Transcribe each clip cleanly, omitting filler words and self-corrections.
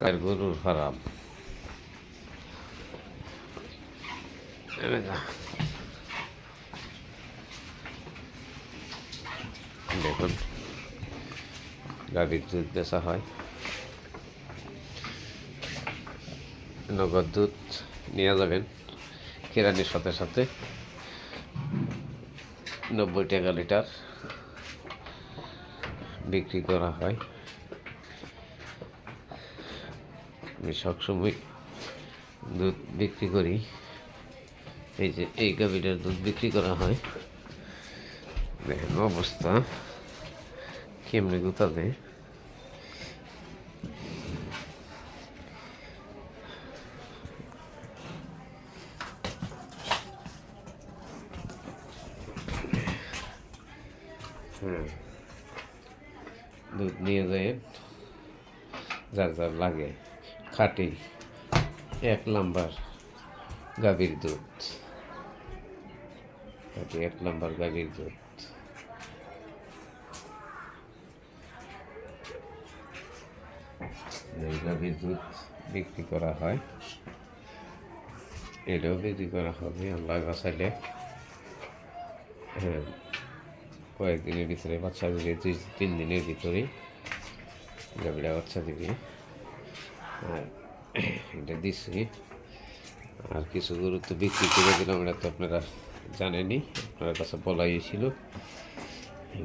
গরুর ফার্ম। দেখুন, গাভীর দুধ বেচা হয়। নগদ দুধ নিয়ে যাবেন কেরানির সাথে সাথে। 90 টাকা লিটার বিক্রি করা হয়। আমি সবসময় দুধ বিক্রি করি। এই যে এই গাভীটার দুধ বিক্রি করা হয়। দেখেন অবস্থা কেমনি গুতাবে। দুধ নিয়ে যায় যার যার লাগে। খাঁটি 1 নাম্বার গাভীর দুধ, খাঁটি 1 নাম্বার গাভীর দুধ। এই গাভীর দুধ বিক্রি করা হয়। এটাও বিক্রি করা হবে আল্লাহ বাঁচাইলে। হ্যাঁ, কয়েকদিনের ভিতরে বাচ্চা দিবে, 2-3 দিনের ভিতরেই গাভীরা বাচ্চা দিবে। আর এটা দিচ্ছি। আর কিছু গরু তো বিক্রি করে দিলাম, এটা তো আপনারা জানেনই, আপনার কাছে বলাই ছিল।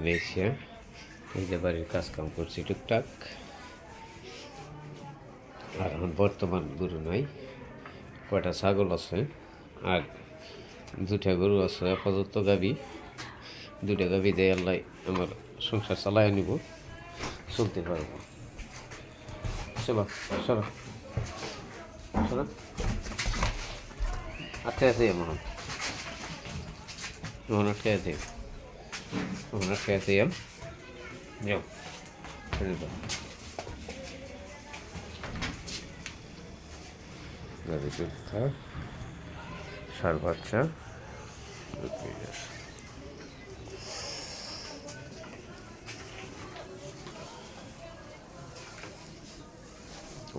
বেশি এই যে বাড়ির কাজকাম করছি টুকটাক। আর এখন বর্তমান গরু নাই, কয়টা ছাগল আছে আর 2টা গরু আছে আপাতত। গাভী 2টা গাভী দিয়ে আল্লাহ আমার সংসার চালায় নিব, চলতে পারবো। চলো সরো সরো, আটকে আছে এমন এমন আটকে আছে, এমন আটকে আছে এম যাও গাভী দুধ ষাঁড় বাচ্চা দুধ পেয়ে যাচ্ছে।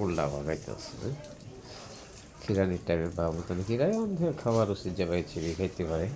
উল্টা বাগাইতে আসছে খিরানির টাইমে বাবু তো খিরাই অন্ধে খাবার উচিত, যে ভাই ছিবি খাইতে পারে।